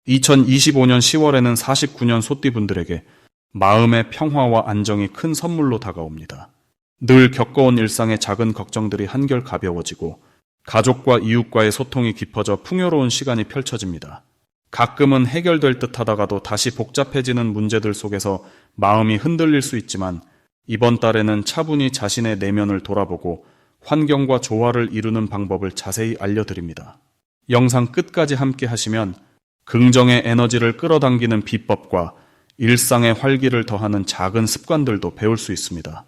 2025년 10월에는 49년 소띠분들에게 마음의 평화와 안정이 큰 선물로 다가옵니다. 늘 겪어온 일상의 작은 걱정들이 한결 가벼워지고 가족과 이웃과의 소통이 깊어져 풍요로운 시간이 펼쳐집니다. 가끔은 해결될 듯 하다가도 다시 복잡해지는 문제들 속에서 마음이 흔들릴 수 있지만 이번 달에는 차분히 자신의 내면을 돌아보고 환경과 조화를 이루는 방법을 자세히 알려드립니다. 영상 끝까지 함께 하시면 긍정의 에너지를 끌어당기는 비법과 일상의 활기를 더하는 작은 습관들도 배울 수 있습니다.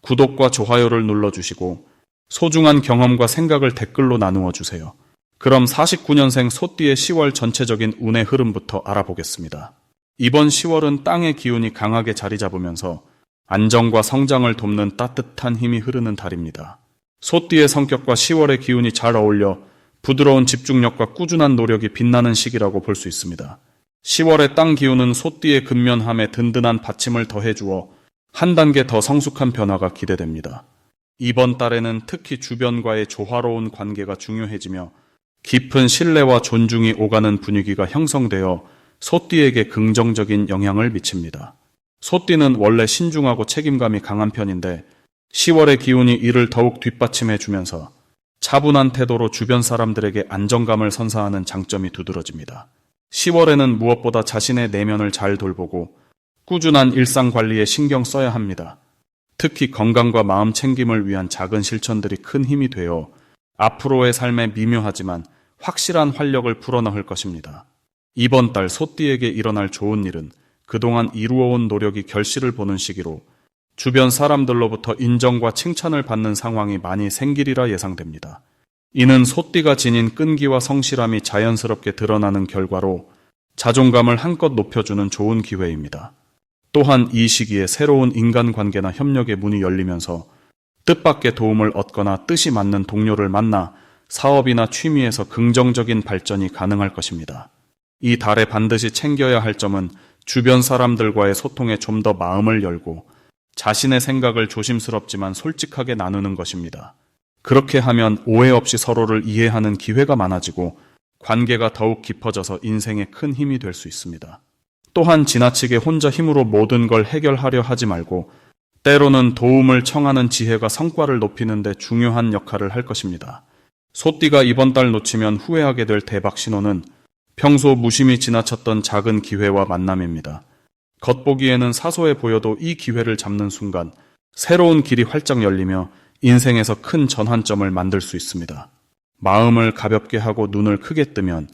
구독과 좋아요를 눌러주시고 소중한 경험과 생각을 댓글로 나누어 주세요. 그럼 49년생 소띠의 10월 전체적인 운의 흐름부터 알아보겠습니다. 이번 10월은 땅의 기운이 강하게 자리 잡으면서 안정과 성장을 돕는 따뜻한 힘이 흐르는 달입니다. 소띠의 성격과 10월의 기운이 잘 어울려 부드러운 집중력과 꾸준한 노력이 빛나는 시기라고 볼 수 있습니다. 10월의 땅 기운은 소띠의 근면함에 든든한 받침을 더해주어 한 단계 더 성숙한 변화가 기대됩니다. 이번 달에는 특히 주변과의 조화로운 관계가 중요해지며 깊은 신뢰와 존중이 오가는 분위기가 형성되어 소띠에게 긍정적인 영향을 미칩니다. 소띠는 원래 신중하고 책임감이 강한 편인데 10월의 기운이 이를 더욱 뒷받침해주면서 차분한 태도로 주변 사람들에게 안정감을 선사하는 장점이 두드러집니다. 10월에는 무엇보다 자신의 내면을 잘 돌보고 꾸준한 일상 관리에 신경 써야 합니다. 특히 건강과 마음 챙김을 위한 작은 실천들이 큰 힘이 되어 앞으로의 삶에 미묘하지만 확실한 활력을 불어넣을 것입니다. 이번 달 소띠에게 일어날 좋은 일은 그동안 이루어온 노력이 결실을 보는 시기로 주변 사람들로부터 인정과 칭찬을 받는 상황이 많이 생기리라 예상됩니다. 이는 소띠가 지닌 끈기와 성실함이 자연스럽게 드러나는 결과로 자존감을 한껏 높여주는 좋은 기회입니다. 또한 이 시기에 새로운 인간관계나 협력의 문이 열리면서 뜻밖의 도움을 얻거나 뜻이 맞는 동료를 만나 사업이나 취미에서 긍정적인 발전이 가능할 것입니다. 이 달에 반드시 챙겨야 할 점은 주변 사람들과의 소통에 좀 더 마음을 열고 자신의 생각을 조심스럽지만 솔직하게 나누는 것입니다. 그렇게 하면 오해 없이 서로를 이해하는 기회가 많아지고 관계가 더욱 깊어져서 인생에 큰 힘이 될 수 있습니다. 또한 지나치게 혼자 힘으로 모든 걸 해결하려 하지 말고 때로는 도움을 청하는 지혜가 성과를 높이는 데 중요한 역할을 할 것입니다. 소띠가 이번 달 놓치면 후회하게 될 대박 신호는 평소 무심히 지나쳤던 작은 기회와 만남입니다. 겉보기에는 사소해 보여도 이 기회를 잡는 순간 새로운 길이 활짝 열리며 인생에서 큰 전환점을 만들 수 있습니다. 마음을 가볍게 하고 눈을 크게 뜨면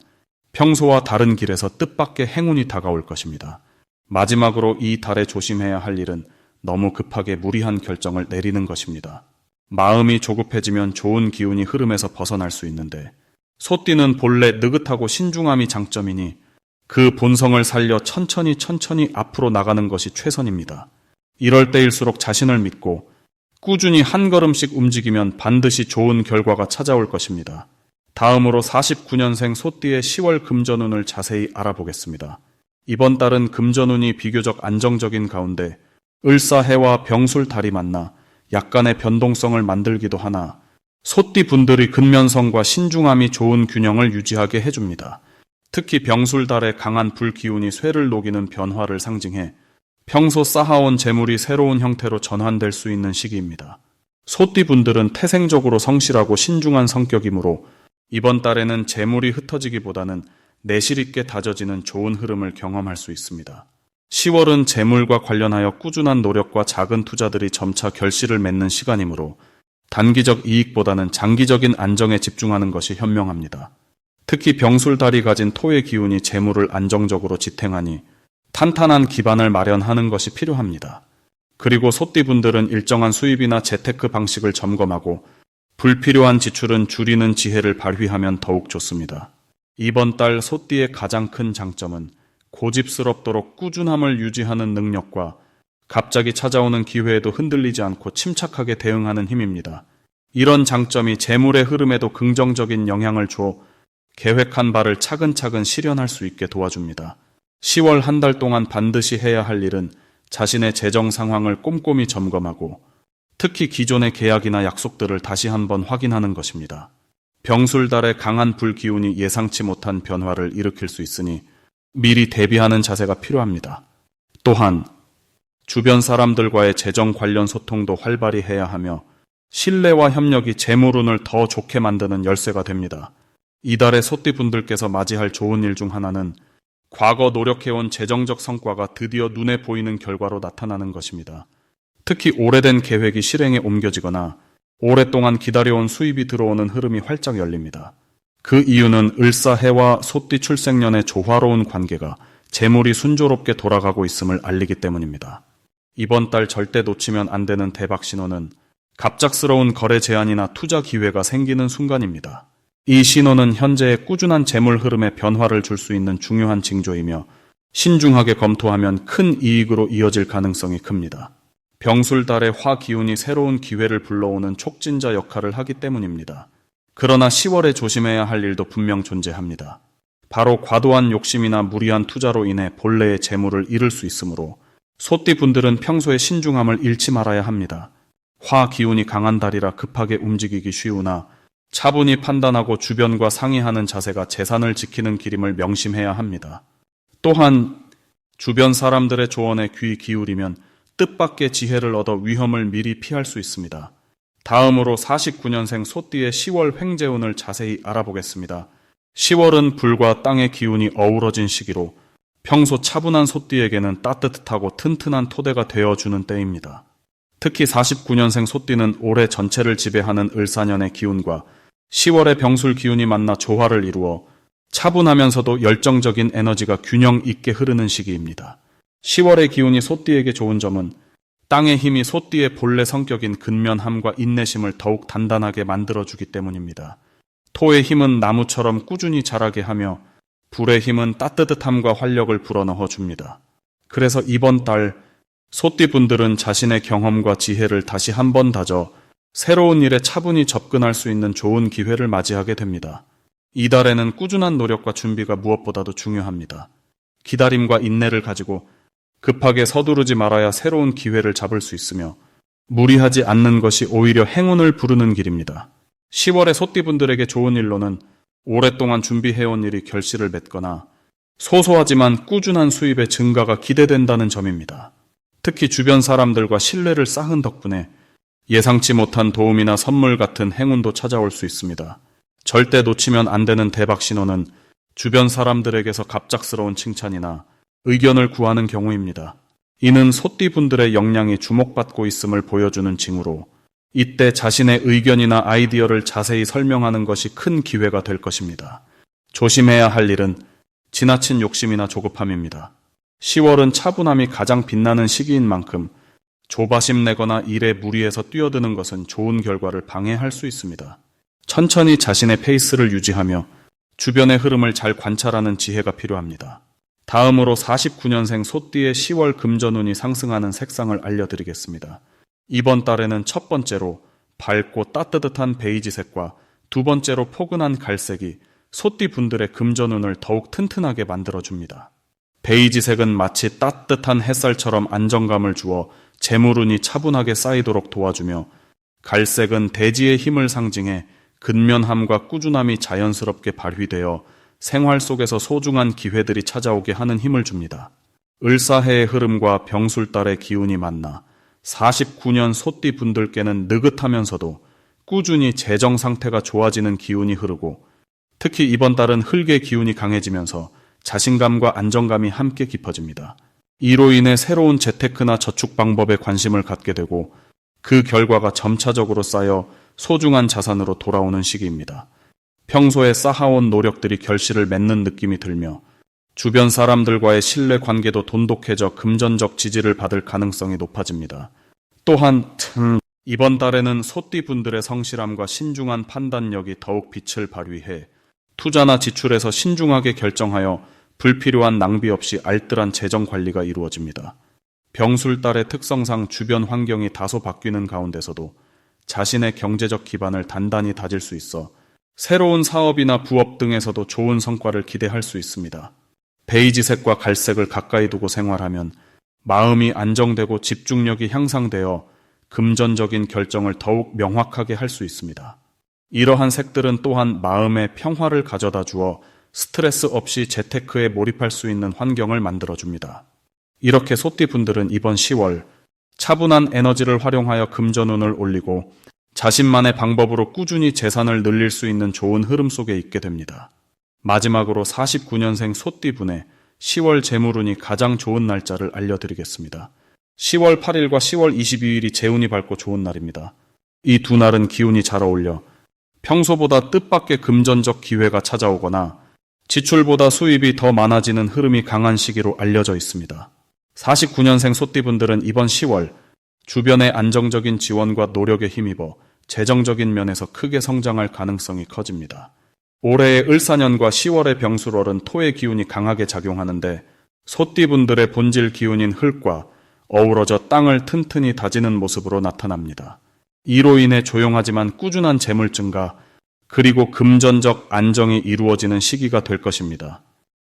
평소와 다른 길에서 뜻밖의 행운이 다가올 것입니다. 마지막으로 이 달에 조심해야 할 일은 너무 급하게 무리한 결정을 내리는 것입니다. 마음이 조급해지면 좋은 기운이 흐름에서 벗어날 수 있는데 소띠는 본래 느긋하고 신중함이 장점이니 그 본성을 살려 천천히 앞으로 나가는 것이 최선입니다. 이럴 때일수록 자신을 믿고 꾸준히 한 걸음씩 움직이면 반드시 좋은 결과가 찾아올 것입니다. 다음으로 49년생 소띠의 10월 금전운을 자세히 알아보겠습니다. 이번 달은 금전운이 비교적 안정적인 가운데 을사해와 병술달이 만나 약간의 변동성을 만들기도 하나 소띠 분들이 근면성과 신중함이 좋은 균형을 유지하게 해줍니다. 특히 병술달의 강한 불기운이 쇠를 녹이는 변화를 상징해 평소 쌓아온 재물이 새로운 형태로 전환될 수 있는 시기입니다. 소띠 분들은 태생적으로 성실하고 신중한 성격이므로 이번 달에는 재물이 흩어지기보다는 내실 있게 다져지는 좋은 흐름을 경험할 수 있습니다. 10월은 재물과 관련하여 꾸준한 노력과 작은 투자들이 점차 결실을 맺는 시간이므로 단기적 이익보다는 장기적인 안정에 집중하는 것이 현명합니다. 특히 병술달이 가진 토의 기운이 재물을 안정적으로 지탱하니 탄탄한 기반을 마련하는 것이 필요합니다. 그리고 소띠분들은 일정한 수입이나 재테크 방식을 점검하고 불필요한 지출은 줄이는 지혜를 발휘하면 더욱 좋습니다. 이번 달 소띠의 가장 큰 장점은 고집스럽도록 꾸준함을 유지하는 능력과 갑자기 찾아오는 기회에도 흔들리지 않고 침착하게 대응하는 힘입니다. 이런 장점이 재물의 흐름에도 긍정적인 영향을 줘 계획한 바를 차근차근 실현할 수 있게 도와줍니다. 10월 한 달 동안 반드시 해야 할 일은 자신의 재정 상황을 꼼꼼히 점검하고 특히 기존의 계약이나 약속들을 다시 한번 확인하는 것입니다. 병술달의 강한 불기운이 예상치 못한 변화를 일으킬 수 있으니 미리 대비하는 자세가 필요합니다. 또한 주변 사람들과의 재정 관련 소통도 활발히 해야 하며 신뢰와 협력이 재물운을 더 좋게 만드는 열쇠가 됩니다. 이달의 소띠분들께서 맞이할 좋은 일 중 하나는 과거 노력해온 재정적 성과가 드디어 눈에 보이는 결과로 나타나는 것입니다. 특히 오래된 계획이 실행에 옮겨지거나 오랫동안 기다려온 수입이 들어오는 흐름이 활짝 열립니다. 그 이유는 을사해와 소띠 출생년의 조화로운 관계가 재물이 순조롭게 돌아가고 있음을 알리기 때문입니다. 이번 달 절대 놓치면 안 되는 대박 신호는 갑작스러운 거래 제안이나 투자 기회가 생기는 순간입니다. 이 신호는 현재의 꾸준한 재물 흐름에 변화를 줄 수 있는 중요한 징조이며 신중하게 검토하면 큰 이익으로 이어질 가능성이 큽니다. 병술달의 화 기운이 새로운 기회를 불러오는 촉진자 역할을 하기 때문입니다. 그러나 10월에 조심해야 할 일도 분명 존재합니다. 바로 과도한 욕심이나 무리한 투자로 인해 본래의 재물을 잃을 수 있으므로 소띠분들은 평소에 신중함을 잃지 말아야 합니다. 화 기운이 강한 달이라 급하게 움직이기 쉬우나 차분히 판단하고 주변과 상의하는 자세가 재산을 지키는 길임을 명심해야 합니다. 또한 주변 사람들의 조언에 귀 기울이면 뜻밖의 지혜를 얻어 위험을 미리 피할 수 있습니다. 다음으로 49년생 소띠의 10월 횡재운을 자세히 알아보겠습니다. 10월은 불과 땅의 기운이 어우러진 시기로 평소 차분한 소띠에게는 따뜻하고 튼튼한 토대가 되어주는 때입니다. 특히 49년생 소띠는 올해 전체를 지배하는 을사년의 기운과 10월의 병술 기운이 만나 조화를 이루어 차분하면서도 열정적인 에너지가 균형 있게 흐르는 시기입니다. 10월의 기운이 소띠에게 좋은 점은 땅의 힘이 소띠의 본래 성격인 근면함과 인내심을 더욱 단단하게 만들어주기 때문입니다. 토의 힘은 나무처럼 꾸준히 자라게 하며 불의 힘은 따뜻함과 활력을 불어넣어 줍니다. 그래서 이번 달 소띠분들은 자신의 경험과 지혜를 다시 한번 다져 새로운 일에 차분히 접근할 수 있는 좋은 기회를 맞이하게 됩니다. 이달에는 꾸준한 노력과 준비가 무엇보다도 중요합니다. 기다림과 인내를 가지고 급하게 서두르지 말아야 새로운 기회를 잡을 수 있으며 무리하지 않는 것이 오히려 행운을 부르는 길입니다. 10월의 소띠분들에게 좋은 일로는 오랫동안 준비해온 일이 결실을 맺거나 소소하지만 꾸준한 수입의 증가가 기대된다는 점입니다. 특히 주변 사람들과 신뢰를 쌓은 덕분에 예상치 못한 도움이나 선물 같은 행운도 찾아올 수 있습니다. 절대 놓치면 안 되는 대박 신호는 주변 사람들에게서 갑작스러운 칭찬이나 의견을 구하는 경우입니다. 이는 소띠분들의 역량이 주목받고 있음을 보여주는 징후로 이때 자신의 의견이나 아이디어를 자세히 설명하는 것이 큰 기회가 될 것입니다. 조심해야 할 일은 지나친 욕심이나 조급함입니다. 10월은 차분함이 가장 빛나는 시기인 만큼 조바심 내거나 일에 무리해서 뛰어드는 것은 좋은 결과를 방해할 수 있습니다. 천천히 자신의 페이스를 유지하며 주변의 흐름을 잘 관찰하는 지혜가 필요합니다. 다음으로 49년생 소띠의 10월 금전운이 상승하는 색상을 알려드리겠습니다. 이번 달에는 첫 번째로 밝고 따뜻한 베이지색과 두 번째로 포근한 갈색이 소띠 분들의 금전운을 더욱 튼튼하게 만들어줍니다. 베이지색은 마치 따뜻한 햇살처럼 안정감을 주어 재물운이 차분하게 쌓이도록 도와주며 갈색은 대지의 힘을 상징해 근면함과 꾸준함이 자연스럽게 발휘되어 생활 속에서 소중한 기회들이 찾아오게 하는 힘을 줍니다. 을사해의 흐름과 병술달의 기운이 만나 49년 소띠 분들께는 느긋하면서도 꾸준히 재정 상태가 좋아지는 기운이 흐르고 특히 이번 달은 흙의 기운이 강해지면서 자신감과 안정감이 함께 깊어집니다. 이로 인해 새로운 재테크나 저축 방법에 관심을 갖게 되고 그 결과가 점차적으로 쌓여 소중한 자산으로 돌아오는 시기입니다. 평소에 쌓아온 노력들이 결실을 맺는 느낌이 들며 주변 사람들과의 신뢰 관계도 돈독해져 금전적 지지를 받을 가능성이 높아집니다. 또한 이번 달에는 소띠 분들의 성실함과 신중한 판단력이 더욱 빛을 발휘해 투자나 지출에서 신중하게 결정하여 불필요한 낭비 없이 알뜰한 재정 관리가 이루어집니다. 병술달의 특성상 주변 환경이 다소 바뀌는 가운데서도 자신의 경제적 기반을 단단히 다질 수 있어 새로운 사업이나 부업 등에서도 좋은 성과를 기대할 수 있습니다. 베이지색과 갈색을 가까이 두고 생활하면 마음이 안정되고 집중력이 향상되어 금전적인 결정을 더욱 명확하게 할 수 있습니다. 이러한 색들은 또한 마음의 평화를 가져다 주어 스트레스 없이 재테크에 몰입할 수 있는 환경을 만들어줍니다. 이렇게 소띠분들은 이번 10월 차분한 에너지를 활용하여 금전운을 올리고 자신만의 방법으로 꾸준히 재산을 늘릴 수 있는 좋은 흐름 속에 있게 됩니다. 마지막으로 49년생 소띠분의 10월 재물운이 가장 좋은 날짜를 알려드리겠습니다. 10월 8일과 10월 22일이 재운이 밝고 좋은 날입니다. 이 두 날은 기운이 잘 어울려 평소보다 뜻밖의 금전적 기회가 찾아오거나 지출보다 수입이 더 많아지는 흐름이 강한 시기로 알려져 있습니다. 49년생 소띠분들은 이번 10월 주변의 안정적인 지원과 노력에 힘입어 재정적인 면에서 크게 성장할 가능성이 커집니다. 올해의 을사년과 10월의 병술월은 토의 기운이 강하게 작용하는데 소띠분들의 본질 기운인 흙과 어우러져 땅을 튼튼히 다지는 모습으로 나타납니다. 이로 인해 조용하지만 꾸준한 재물 증가 그리고 금전적 안정이 이루어지는 시기가 될 것입니다.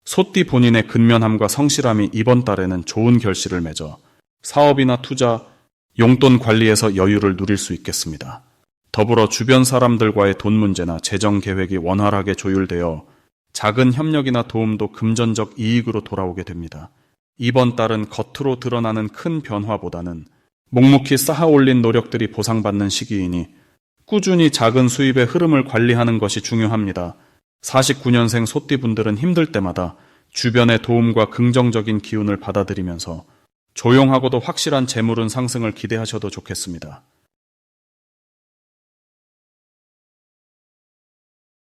소띠 본인의 근면함과 성실함이 이번 달에는 좋은 결실을 맺어 사업이나 투자, 용돈 관리에서 여유를 누릴 수 있겠습니다. 더불어 주변 사람들과의 돈 문제나 재정 계획이 원활하게 조율되어 작은 협력이나 도움도 금전적 이익으로 돌아오게 됩니다. 이번 달은 겉으로 드러나는 큰 변화보다는 묵묵히 쌓아올린 노력들이 보상받는 시기이니 꾸준히 작은 수입의 흐름을 관리하는 것이 중요합니다. 49년생 소띠분들은 힘들 때마다 주변의 도움과 긍정적인 기운을 받아들이면서 조용하고도 확실한 재물운 상승을 기대하셔도 좋겠습니다.